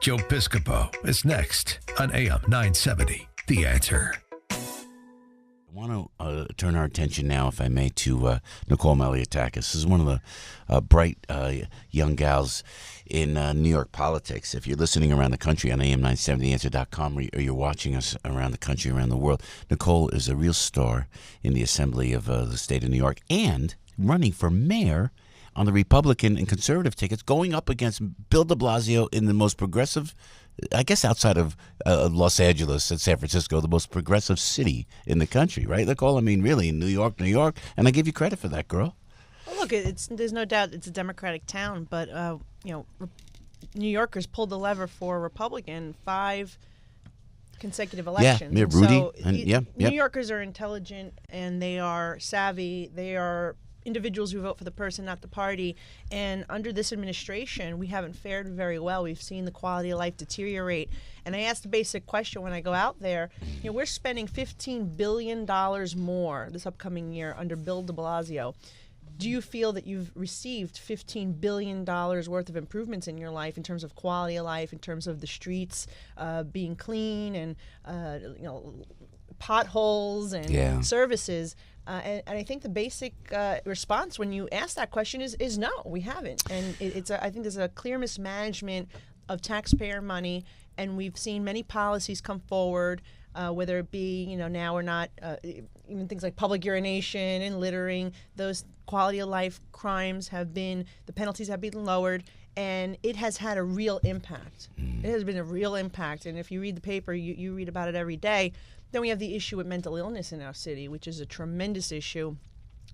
Joe Piscopo is next on AM970. The Answer. I want to turn our attention now, if I may, to Nicole Malliotakis. This is one of the bright young gals in New York politics. If you're listening around the country on AM970answer.com or you're watching us around the country, around the world, Nicole is a real star in the Assembly of the state of New York and running for mayor on the Republican and conservative tickets, going up against Bill de Blasio in the most progressive, I guess outside of Los Angeles and San Francisco, the most progressive city in the country, right, Nicole? I mean, really, in New York, and I give you credit for that, girl. Well, look, there's no doubt it's a Democratic town, but New Yorkers pulled the lever for Republican 5 consecutive elections. Yeah, Rudy. So New Yorkers are intelligent and they are savvy. They are individuals who vote for the person, not the party. And under this administration, we haven't fared very well. We've seen the quality of life deteriorate. And I asked the basic question when I go out there, we're spending $15 billion more this upcoming year under Bill de Blasio. Do you feel that you've received $15 billion worth of improvements in your life in terms of quality of life, in terms of the streets being clean and potholes and services? And I think the basic response when you ask that question is no, we haven't. And I think there's a clear mismanagement of taxpayer money, and we've seen many policies come forward, whether it be now or not, even things like public urination and littering. Those quality of life crimes the penalties have been lowered, and it has had a real impact. It has been a real impact, and if you read the paper, you read about it every day. Then we have the issue with mental illness in our city, which is a tremendous issue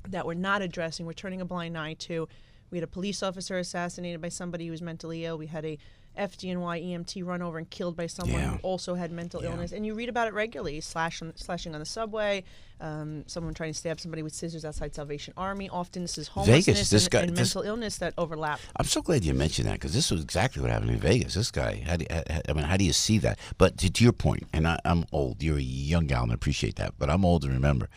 that we're not addressing. We're turning a blind eye to. We had a police officer assassinated by somebody who was mentally ill. We had a FDNY EMT run over and killed by someone who also had mental illness. And you read about it regularly, slashing on the subway, someone trying to stab somebody with scissors outside Salvation Army. Often this is homelessness and mental illness that overlap. I'm so glad you mentioned that, because this was exactly what happened in Vegas. This guy, how do you see that? But to your point, and I'm old. You're a young gal, and I appreciate that. But I'm old and remember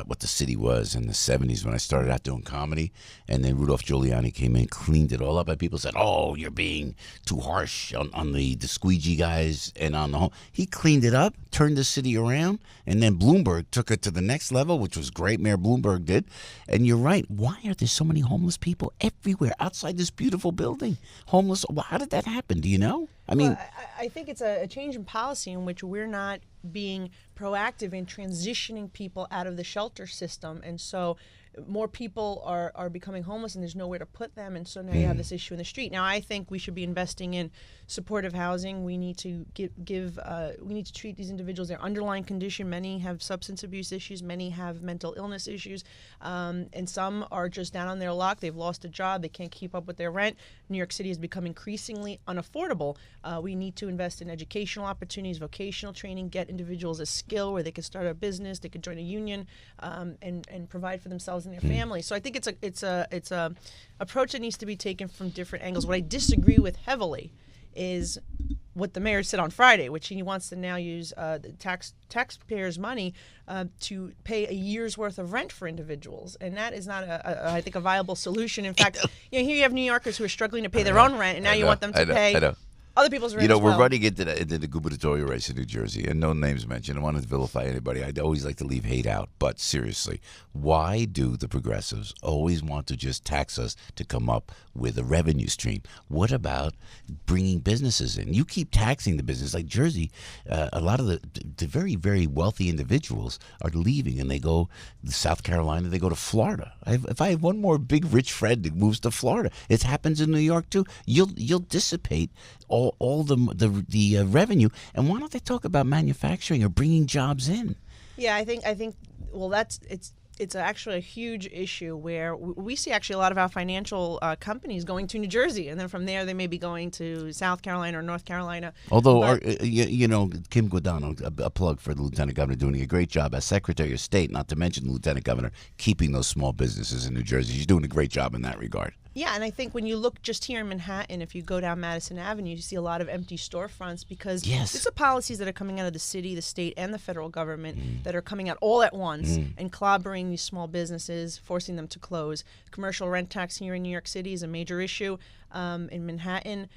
what the city was in the 70s when I started out doing comedy, and then Rudolph Giuliani came in, cleaned it all up, and people said, "Oh, you're being too harsh on the squeegee guys and on the home." He cleaned it up, turned the city around, and then Bloomberg took it to the next level, which was great. Mayor Bloomberg did. And you're right. Why are there so many homeless people everywhere outside this beautiful building? Homeless. How did that happen? Do you know? I think it's a change in policy in which we're not being proactive in transitioning people out of the shelter system, and so more people are becoming homeless and there's nowhere to put them, and so now you have this issue in the street. Now I think we should be investing in supportive housing. We need to we need to treat these individuals, their underlying condition. Many have substance abuse issues, many have mental illness issues, and some are just down on their luck. They've lost a job, they can't keep up with their rent. New York City has become increasingly unaffordable. We need to invest in educational opportunities, vocational training, get individuals a skill where they can start a business, they could join a union, and provide for themselves and their family. So I think it's a approach that needs to be taken from different angles. What I disagree with heavily is what the mayor said on Friday, which he wants to now use the taxpayers' money to pay a year's worth of rent for individuals, and that is not I think a viable solution. In fact, here you have New Yorkers who are struggling to pay their own rent, and now you want them to pay other people's rent. We're running into the gubernatorial race in New Jersey, and no names mentioned. I don't want to vilify anybody. I always like to leave hate out. But seriously, why do the progressives always want to just tax us to come up with a revenue stream? What about bringing businesses in? You keep taxing the business. Like Jersey, a lot of the very, very wealthy individuals are leaving, and they go to South Carolina, they go to Florida. If I have one more big rich friend that moves to Florida, it happens in New York too. You'll dissipate all the revenue. And why don't they talk about manufacturing or bringing jobs in? Yeah, I think well, it's actually a huge issue where we see actually a lot of our financial companies going to New Jersey, and then from there they may be going to South Carolina or North Carolina. Although, Kim Guadagno, a plug for the Lieutenant Governor, doing a great job as Secretary of State, not to mention the Lieutenant Governor, keeping those small businesses in New Jersey. She's doing a great job in that regard. Yeah, and I think when you look just here in Manhattan, if you go down Madison Avenue, you see a lot of empty storefronts because these are policies that are coming out of the city, the state, and the federal government that are coming out all at once and clobbering these small businesses, forcing them to close. Commercial rent tax here in New York City is a major issue. In Manhattan,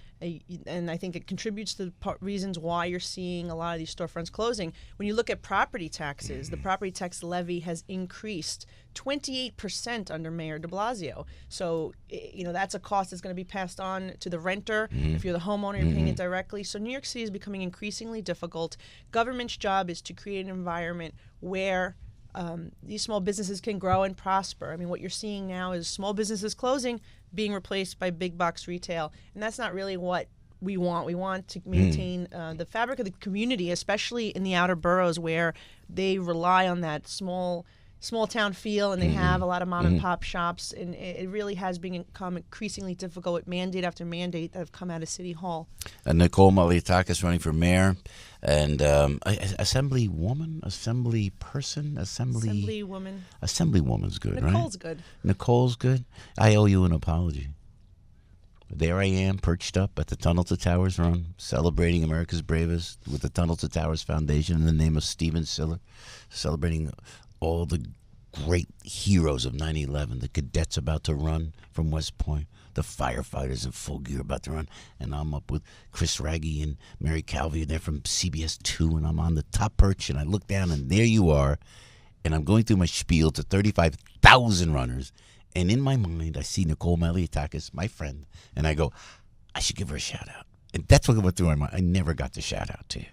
and I think it contributes to the reasons why you're seeing a lot of these storefronts closing. When you look at property taxes, the property tax levy has increased 28% under Mayor de Blasio. So, that's a cost that's going to be passed on to the renter. If you're the homeowner, you're paying it directly. So New York City is becoming increasingly difficult. Government's job is to create an environment where these small businesses can grow and prosper. I mean, what you're seeing now is small businesses closing, being replaced by big box retail. And that's not really what we want. We want to maintain the fabric of the community, especially in the outer boroughs where they rely on that small town feel, and they have a lot of mom and pop shops, and it really has become increasingly difficult with mandate after mandate that have come out of City Hall. Nicole Malliotakis running for mayor, and assemblywoman, assemblywoman's good, right? Nicole's good. Nicole's good. I owe you an apology. There I am, perched up at the Tunnel to Towers run, celebrating America's Bravest with the Tunnel to Towers Foundation in the name of Steven Siller, celebrating all the great heroes of 9/11, the cadets about to run from West Point, the firefighters in full gear about to run, and I'm up with Chris Raggy and Mary Calvi. They're from CBS 2, and I'm on the top perch, and I look down, and there you are, and I'm going through my spiel to 35,000 runners, and in my mind, I see Nicole Malliotakis, my friend, and I go, I should give her a shout-out. And that's what went through my mind. I never got the shout-out to you.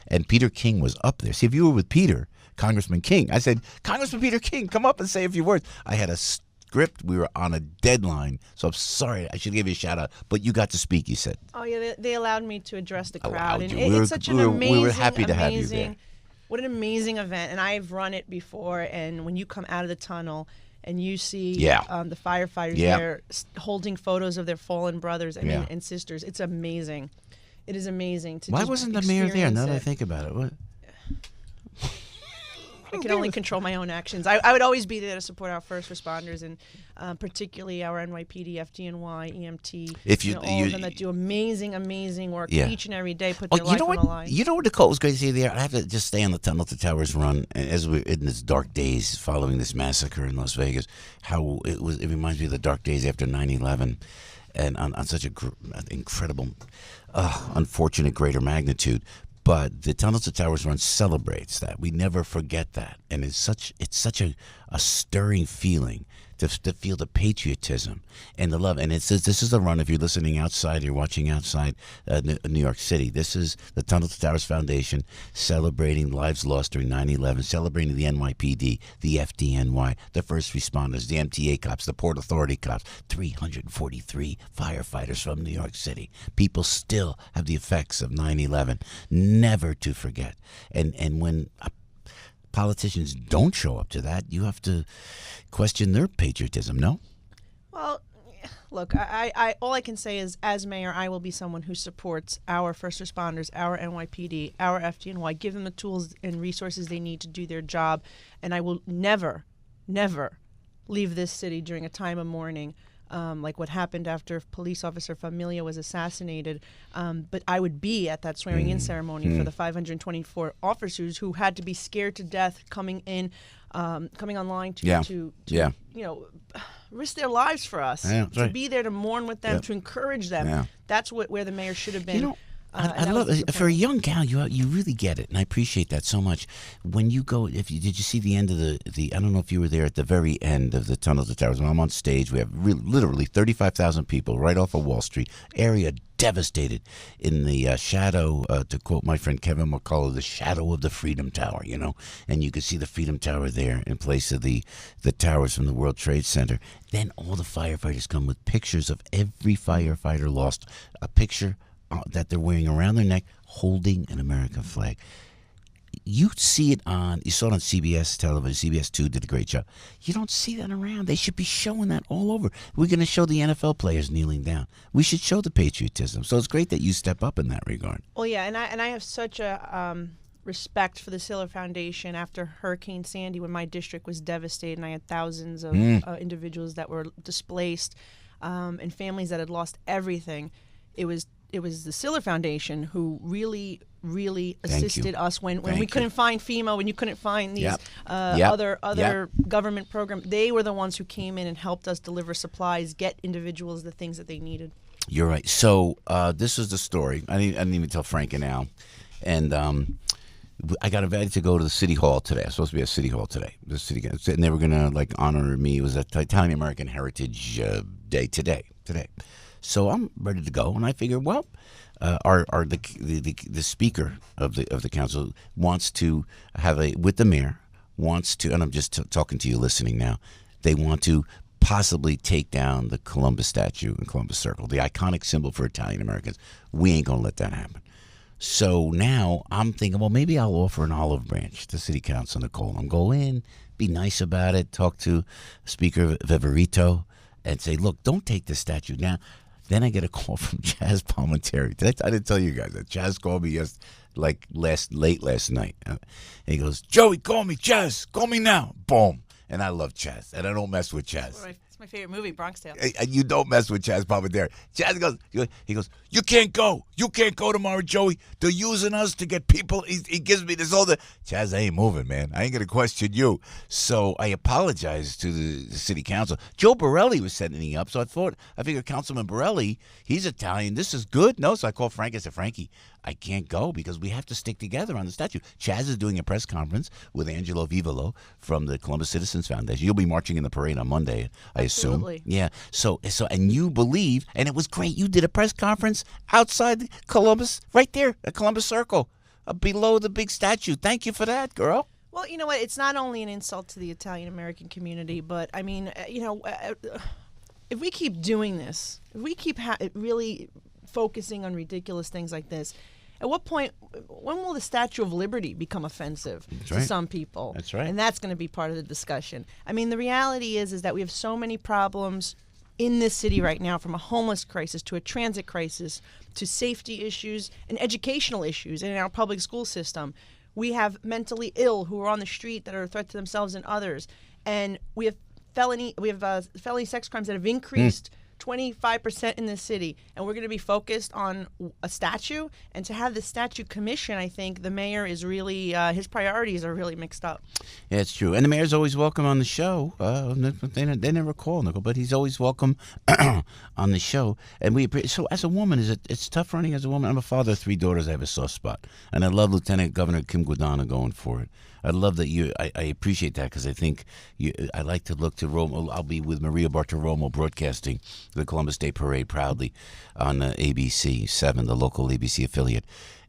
And Peter King was up there. See, if you were with Peter, Congressman King, I said, Congressman Peter King, come up and say a few words. I had a script. We were on a deadline. So I'm sorry. I should give you a shout out. But you got to speak, you said. Oh, yeah. They allowed me to address the crowd. Allowed And you. it's such an amazing, we were happy to have you there. What an amazing event. And I've run it before. And when you come out of the tunnel and you see the firefighters there holding photos of their fallen brothers and sisters, it's amazing. It is amazing to Why wasn't the mayor there? Now that I think about it. What? I can only control my own actions. I would always be there to support our first responders, and particularly our NYPD, FDNY, EMT, all of them that do amazing work each and every day, put their life on the line. You know what Nicole was going to say there? I have to just stay on the Tunnel to Towers run as we're in these dark days following this massacre in Las Vegas. How it reminds me of the dark days after 9/11, and on such an incredible, unfortunate greater magnitude. But the Tunnel to Towers run celebrates that. We never forget that, and it's such a stirring feeling to feel the patriotism and the love. And it says this is the run. If you're listening outside, you're watching outside New York City. This is the Tunnel to Towers Foundation celebrating lives lost during 9/11, celebrating the NYPD, the FDNY, the first responders, the MTA cops, the Port Authority cops, 343 firefighters from New York City. People still have the effects of 9/11, never to forget. And when politicians don't show up to that, you have to question their patriotism, no? Well, look, I all I can say is, as mayor, I will be someone who supports our first responders, our NYPD, our FDNY, give them the tools and resources they need to do their job, and I will never leave this city during a time of mourning, like what happened after police officer Familia was assassinated. But I would be at that swearing-in ceremony for the 524 officers who had to be scared to death coming online to risk their lives for us, to be there to mourn with them, to encourage them. Yeah. That's where the mayor should have been. I love it. For a young gal, you really get it, and I appreciate that so much. When you go, did you see the end of the? I don't know if you were there at the very end of the Tunnel to Towers. When I'm on stage, we have literally 35,000 people right off of Wall Street, area devastated in the shadow. To quote my friend Kevin McCullough, the shadow of the Freedom Tower. And you could see the Freedom Tower there in place of the towers from the World Trade Center. Then all the firefighters come with pictures of every firefighter lost. A picture that they're wearing around their neck, holding an American flag. You saw it on CBS television. CBS 2 did a great job. You don't see that around. They should be showing that all over. We're going to show the NFL players kneeling down. We should show the patriotism. So it's great that you step up in that regard. Well, yeah, and I have such a respect for the Siller Foundation after Hurricane Sandy, when my district was devastated and I had thousands of individuals that were displaced and families that had lost everything. It was the Siller Foundation who really assisted us when we couldn't find FEMA, when you couldn't find these other government programs. They were the ones who came in and helped us deliver supplies, get individuals the things that they needed. You're right. So this is the story. I didn't even tell Frank and Al. And I got invited to go to the city hall today. I was supposed to be at city hall today. The city, and they were gonna like honor me. It was a Italian American Heritage Day today. So I'm ready to go, and I figured, well, the speaker of the council wants to have with the mayor wants to, and I'm just talking to you, listening now. They want to possibly take down the Columbus statue in Columbus Circle, the iconic symbol for Italian Americans. We ain't gonna let that happen. So now I'm thinking, well, maybe I'll offer an olive branch to City Council, Nicole. I'm go in, be nice about it, talk to Speaker Viverito, and say, look, don't take the statue down. Then I get a call from Chaz Palminteri. I didn't tell you guys that. Chaz called me late last night. And he goes, Joey, call me, Chaz. Call me now. Boom. And I love Chaz, and I don't mess with Chaz. It's my favorite movie, Bronx Tale. You don't mess with Chaz Palminteri. Chaz goes, you can't go. You can't go tomorrow, Joey. They're using us to get people. He gives me this all the. Chaz, I ain't moving, man. I ain't going to question you. So I apologized to the city council. Joe Borelli was setting me up, so I figured Councilman Borelli, he's Italian. This is good. No, so I called Frank. I said, Frankie, I can't go because we have to stick together on the statue. Chaz is doing a press conference with Angelo Vivolo from the Columbus Citizens Foundation. You'll be marching in the parade on Monday, I assume. Absolutely. Yeah. So, and you believe, and it was great. You did a press conference outside Columbus, right there at Columbus Circle, below the big statue. Thank you for that, girl. Well, you know what? It's not only an insult to the Italian American community, but I mean, if we keep doing this, if we keep really focusing on ridiculous things like this, at what point, when will the Statue of Liberty become offensive to some people? That's right. And that's going to be part of the discussion. I mean, the reality is that we have so many problems in this city right now, from a homeless crisis to a transit crisis to safety issues and educational issues in our public school system. We have mentally ill who are on the street that are a threat to themselves and others. And we have felony sex crimes that have increased 25% in this city, and we're going to be focused on a statue. And to have the statue commission, I think the mayor is really, his priorities are really mixed up. Yeah, it's true. And the mayor's always welcome on the show. They never call, Nicole, but he's always welcome on the show. And so as a woman, it's tough running as a woman. I'm a father of 3 daughters. I have a soft spot. And I love Lieutenant Governor Kim Guadagno going for it. I love that I appreciate that, because I think I like to look to Rome. I'll be with Maria Bartiromo broadcasting the Columbus Day Parade proudly on ABC 7, the local ABC affiliate.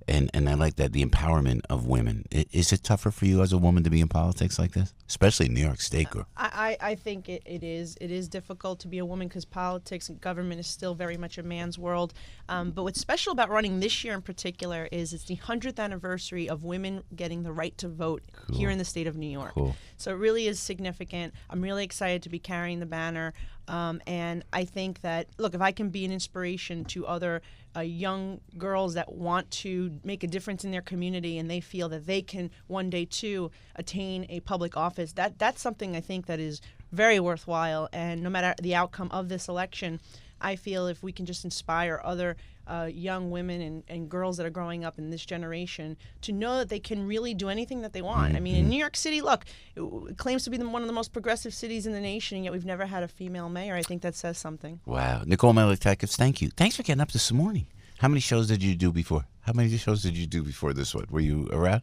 And I like that, the empowerment of women. Is it tougher for you as a woman to be in politics like this, especially in New York State, girl? I think it is. It is difficult to be a woman because politics and government is still very much a man's world. But what's special about running this year in particular is it's the 100th anniversary of women getting the right to vote here in the state of New York. Cool. So it really is significant. I'm really excited to be carrying the banner. And I think that, look, if I can be an inspiration to other young girls that want to make a difference in their community and they feel that they can one day too attain a public office, that's something I think that is very worthwhile. And no matter the outcome of this election, I feel if we can just inspire other young women and girls that are growing up in this generation to know that they can really do anything that they want. I mean, in New York City, look, it claims to be one of the most progressive cities in the nation, and yet we've never had a female mayor. I think that says something. Wow. Nicole Malliotakis, thank you. Thanks for getting up this morning. How many shows did you do before? How many shows did you do before this one? Were you around?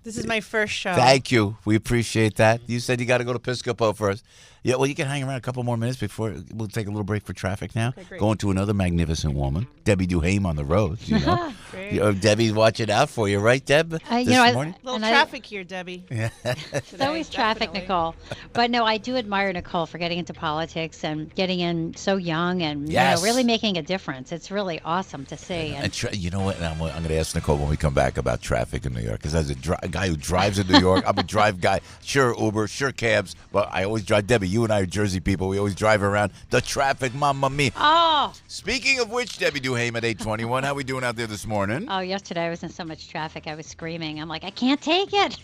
This is my first show. Thank you. We appreciate that. You said you got to go to Piscopo first. Yeah, well, you can hang around a couple more minutes before we'll take a little break for traffic now. Okay, great. Going to another magnificent woman, Debbie Duhame on the road. You know, Great. Debbie's watching out for you, right, Deb? This morning. A little traffic here, Debbie. Yeah. It's always traffic, Nicole. But no, I do admire Nicole for getting into politics and getting in so young and really making a difference. It's really awesome to see. And you know what? And I'm going to ask Nicole when we come back about traffic in New York, because as a guy who drives in New York, I'm a drive guy. Sure, Uber, sure, cabs, but I always drive. Debbie, you and I are Jersey people. We always drive around the traffic, mamma mia. Oh. Speaking of which, Debbie Duhame at 8:21, how we doing out there this morning? Oh, yesterday I was in so much traffic, I was screaming. I'm like, I can't take it.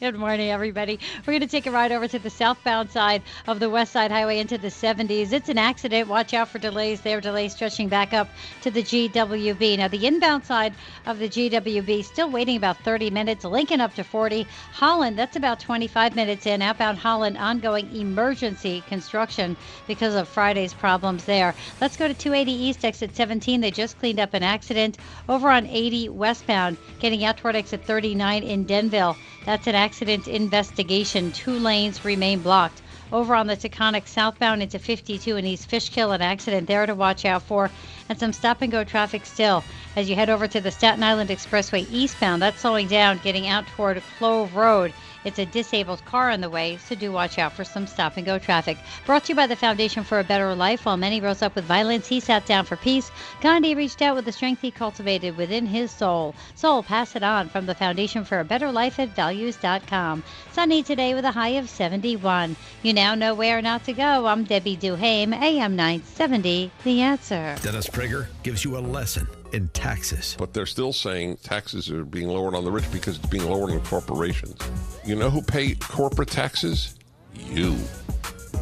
Good morning, everybody. We're going to take a ride over to the southbound side of the West Side Highway into the 70s. It's an accident. Watch out for delays there. Delays stretching back up to the GWB. Now, the inbound side of the GWB. Still waiting about 30 minutes. Lincoln up to 40. Holland, that's about 25 minutes in. Outbound Holland, ongoing emergency construction because of Friday's problems there. Let's go to 280 East, exit 17. They just cleaned up an accident over on 80 westbound, getting out toward exit 39 in Denville. That's an accident investigation. 2 lanes remain blocked. Over on the Taconic southbound into 52 in East Fishkill, an accident there to watch out for, and some stop-and-go traffic still as you head over to the Staten Island Expressway eastbound. That's slowing down, getting out toward Clove Road. It's a disabled car in the way, so do watch out for some stop-and-go traffic. Brought to you by the Foundation for a Better Life. While many rose up with violence, he sat down for peace. Gandhi reached out with the strength he cultivated within his soul. Soul, pass it on from the Foundation for a Better Life at values.com. Sunny today with a high of 71. You now know where not to go. I'm Debbie Duhame, AM970, The Answer. Dennis Prager gives you a lesson in taxes. But they're still saying taxes are being lowered on the rich because it's being lowered on corporations. You know who pay corporate taxes? You.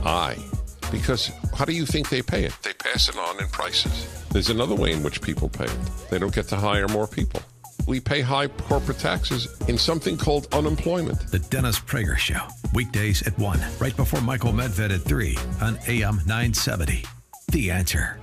I. Because how do you think they pay it? They pass it on in prices. There's another way in which people pay it. They don't get to hire more people. We pay high corporate taxes in something called unemployment. The Dennis Prager Show, weekdays at 1, right before Michael Medved at 3 on AM 970. The Answer.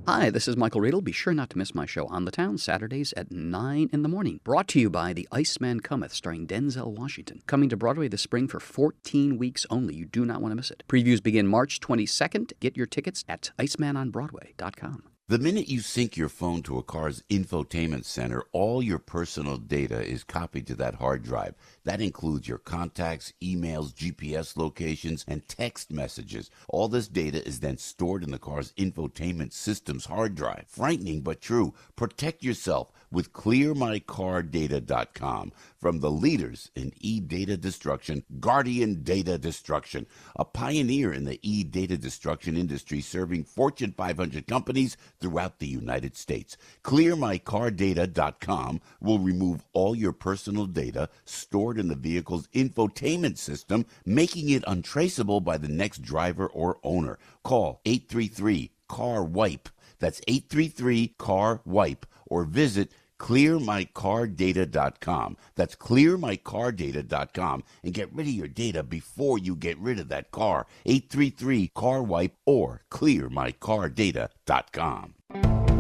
Hi, this is Michael Riedel. Be sure not to miss my show On the Town, Saturdays at 9 in the morning. Brought to you by The Iceman Cometh, starring Denzel Washington. Coming to Broadway this spring for 14 weeks only. You do not want to miss it. Previews begin March 22nd. Get your tickets at icemanonbroadway.com. The minute you sync your phone to a car's infotainment center, all your personal data is copied to that hard drive. That includes your contacts, emails, GPS locations, and text messages. All this data is then stored in the car's infotainment system's hard drive. Frightening but true. Protect yourself with ClearMyCarData.com. From the leaders in e-data destruction, Guardian Data Destruction, a pioneer in the e-data destruction industry serving Fortune 500 companies throughout the United States. ClearMyCarData.com will remove all your personal data stored in the vehicle's infotainment system, making it untraceable by the next driver or owner. Call 833-CAR-WIPE. That's 833-CAR-WIPE, or visit ClearMyCarData.com. That's ClearMyCarData.com, and get rid of your data before you get rid of that car. 833-CAR-WIPE or ClearMyCarData.com.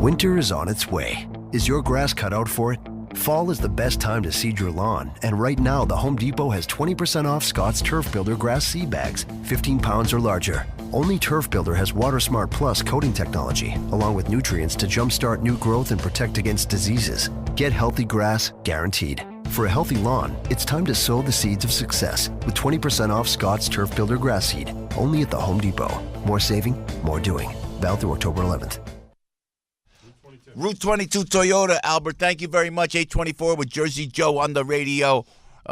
Winter is on its way. Is your grass cut out for it? Fall is the best time to seed your lawn, and right now the Home Depot has 20% off Scott's Turf Builder grass seed bags, 15 pounds or larger. Only Turf Builder has Water Smart Plus coating technology, along with nutrients to jumpstart new growth and protect against diseases. Get healthy grass guaranteed. For a healthy lawn, it's time to sow the seeds of success with 20% off Scott's Turf Builder grass seed, only at the Home Depot. More saving, more doing. Valid through October 11th. Route 22 Toyota, Albert, thank you very much. 824 with Jersey Joe on the radio.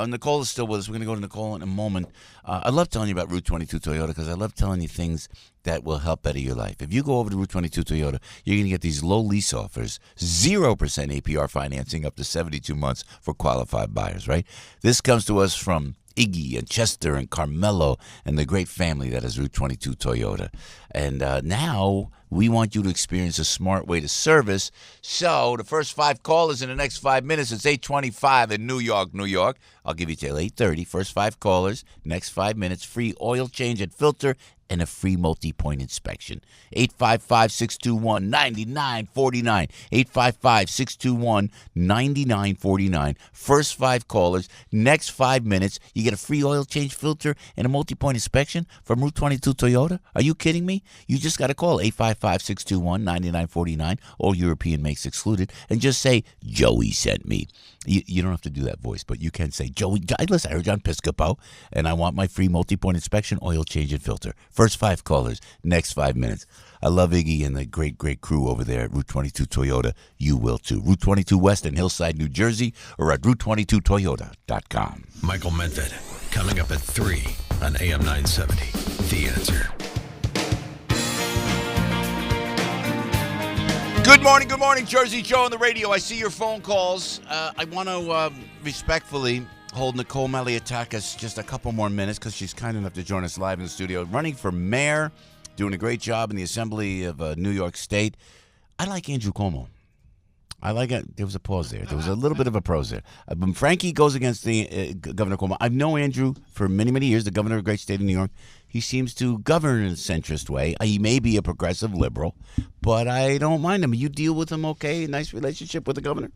Nicole is still with us. We're going to go to Nicole in a moment. I love telling you about Route 22 Toyota because I love telling you things that will help better your life. If you go over to Route 22 Toyota, you're going to get these low lease offers, 0% APR financing up to 72 months for qualified buyers, right? This comes to us from Iggy and Chester and Carmelo and the great family that is Route 22 Toyota. And now we want you to experience a smart way to service. So the first 5 callers in the next 5 minutes, it's 8:25 in New York, New York. I'll give you till 8:30. First 5 callers, next 5 minutes, free oil change and filter and a free multi-point inspection. 855-621-9949. 855-621-9949. First 5 callers, next 5 minutes, you get a free oil change, filter, and a multi-point inspection from Route 22 Toyota. Are you kidding me? You just got to call 855-621-9949, all European makes excluded, and just say, Joey sent me. You don't have to do that voice, but you can say, Joey, listen, I heard you on Piscopo, and I want my free multi-point inspection, oil change, and filter. First 5 callers, next 5 minutes. I love Iggy and the great, great crew over there at Route 22 Toyota. You will too. Route 22 West in Hillside, New Jersey, or at Route22Toyota.com. Michael Medved, coming up at 3 on AM 970. The Answer. Good morning, Jersey Joe on the radio. I see your phone calls. I want to respectfully hold Nicole Malliotakis just a couple more minutes because she's kind enough to join us live in the studio. Running for mayor, doing a great job in the Assembly of New York State. I like Andrew Cuomo. I like it. There was a pause there. There was a little bit of a pause there. When Frankie goes against the Governor Cuomo, I've known Andrew for many, many years, the governor of the great state of New York. He seems to govern in a centrist way. He may be a progressive liberal, but I don't mind him. You deal with him okay? Nice relationship with the governor?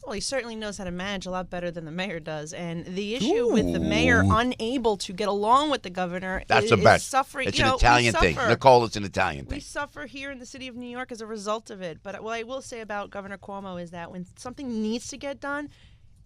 Well, he certainly knows how to manage a lot better than the mayor does. And the issue with the mayor unable to get along with the governor is suffering. It's an Italian thing. Nicole, it's an Italian thing. We suffer here in the city of New York as a result of it. But what I will say about Governor Cuomo is that when something needs to get done,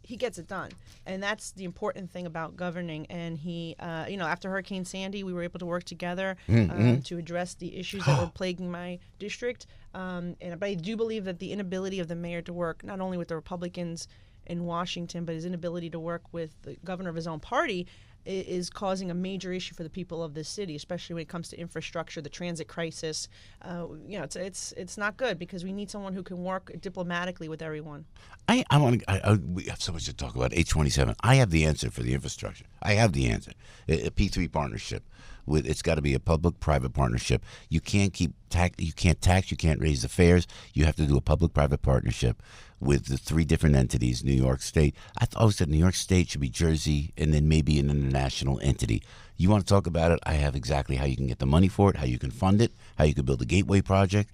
he gets it done. And that's the important thing about governing. And he, after Hurricane Sandy, we were able to work together to address the issues that were plaguing my district. But I do believe that the inability of the mayor to work not only with the Republicans in Washington, but his inability to work with the governor of his own party is causing a major issue for the people of this city, especially when it comes to infrastructure, the transit crisis. It's not good because we need someone who can work diplomatically with everyone. We have so much to talk about. 827. I have the answer for the infrastructure. I have the answer. A P3 partnership. It's got to be a public-private partnership. You can't keep you can't tax. You can't raise the fares. You have to do a public-private partnership with the three different entities. New York State. I always said New York State should be Jersey, and then maybe an international entity. You want to talk about it? I have exactly how you can get the money for it, how you can fund it, how you can build a gateway project.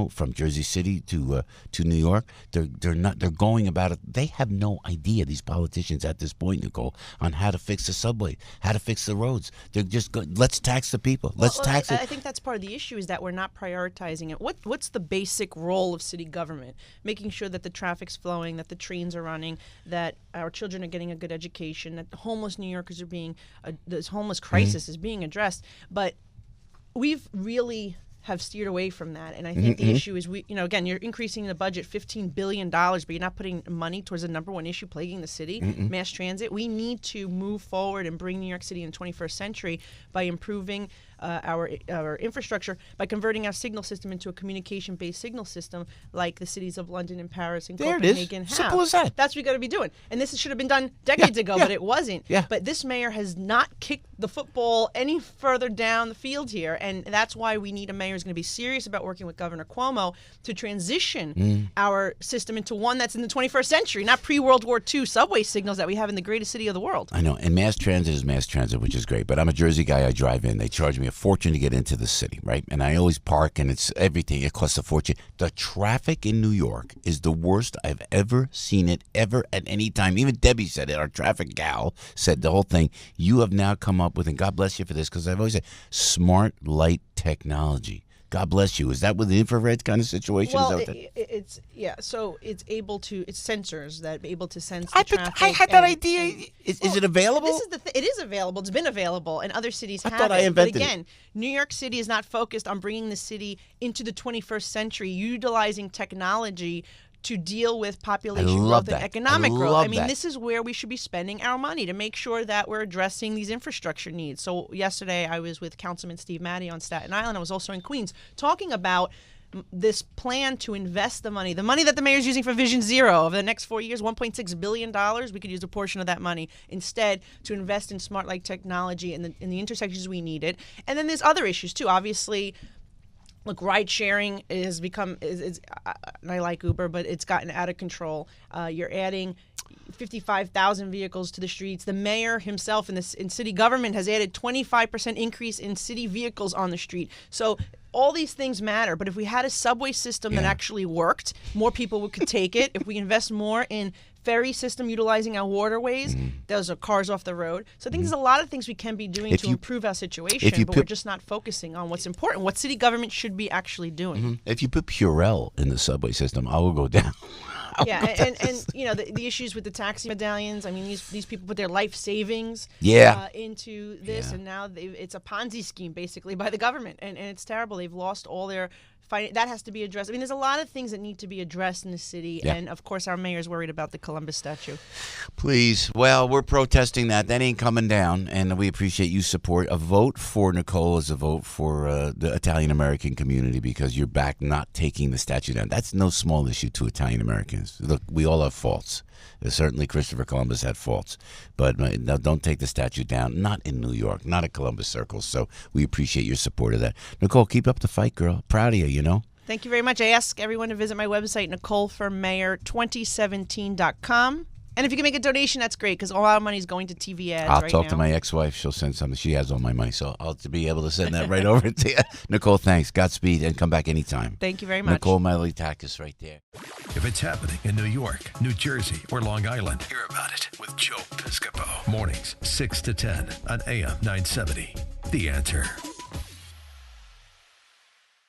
From Jersey City to New York. They're going about it. They have no idea, these politicians at this point, Nicole, on how to fix the subway, how to fix the roads. They're just let's tax the people. Let's tax it. I think that's part of the issue is that we're not prioritizing it. What's the basic role of city government? Making sure that the traffic's flowing, that the trains are running, that our children are getting a good education, that the homeless New Yorkers are being this homeless crisis is being addressed. But we've really have steered away from that. And I think the issue is again, you're increasing the budget $15 billion, but you're not putting money towards the number one issue plaguing the city, mass transit. We need to move forward and bring New York City in the 21st century by improving our infrastructure, by converting our signal system into a communication-based signal system like the cities of London and Paris and Copenhagen have. Simple as that. That's what we got to be doing. And this should have been done decades ago, but it wasn't. Yeah. But this mayor has not kicked the football any further down the field here, and that's why we need a mayor who's going to be serious about working with Governor Cuomo to transition our system into one that's in the 21st century, not pre-World War II subway signals that we have in the greatest city of the world. I know, and mass transit is mass transit, which is great, but I'm a Jersey guy. I drive in. They charge me a fortune to get into the city, right? And I always park, and it's everything. It costs a fortune. The traffic in New York is the worst I've ever seen it, ever at any time. Even Debbie said it. Our traffic gal said the whole thing. You have now come up with, and God bless you for this, because I've always said, smart light technology. God bless you. Is that with the infrared kind of situation? Well, is that so it's sensors that are able to sense the traffic. I had that idea. Is it available? This is it is available. It's been available, and other cities have thought it. I invented but again, New York City is not focused on bringing the city into the 21st century, utilizing technology to deal with population growth and economic growth. I mean, this is where we should be spending our money to make sure that we're addressing these infrastructure needs. So yesterday I was with Councilman Steve Matty on Staten Island. I was also in Queens talking about this plan to invest the money that the mayor's using for Vision Zero over the next 4 years, $1.6 billion. We could use a portion of that money instead to invest in smart light technology in the intersections we need it. And then there's other issues too. Obviously, look, ride sharing has become, I like Uber, but it's gotten out of control. You're adding 55,000 vehicles to the streets. The mayor himself in city government has added 25% increase in city vehicles on the street. So all these things matter. But if we had a subway system that actually worked, more people could take it. If we invest more in ferry system utilizing our waterways, those are cars off the road. So I think there's a lot of things we can be doing to improve our situation, but we're just not focusing on what's important, what city government should be actually doing. If you put Purell in the subway system, I will go down. And the issues with the taxi medallions. I mean, these people put their life savings into this, and now it's a Ponzi scheme basically by the government, and it's terrible. They've lost all their that has to be addressed. I mean, there's a lot of things that need to be addressed in the city, and of course, our mayor's worried about the Columbus statue. Please, well, we're protesting that. That ain't coming down, and we appreciate you support. A vote for Nicole is a vote for the Italian American community because you're back not taking the statue down. That's no small issue to Italian Americans. Look, we all have faults. Certainly, Christopher Columbus had faults, but no, don't take the statue down. Not in New York, not at Columbus Circle. So we appreciate your support of that. Nicole, keep up the fight, girl. Proud of you. Thank you very much. I ask everyone to visit my website, NicoleForMayor2017.com. And if you can make a donation, that's great, because all our money is going to TV ads I'll right talk now. to my ex-wife. She'll send something. She has all my money, so I'll be able to send that right over to you. Nicole, thanks. Godspeed, and come back anytime. Thank you very much. Nicole Malliotakis right there. If it's happening in New York, New Jersey, or Long Island, hear about it with Joe Piscopo. Mornings, 6 to 10 on AM 970. The Answer.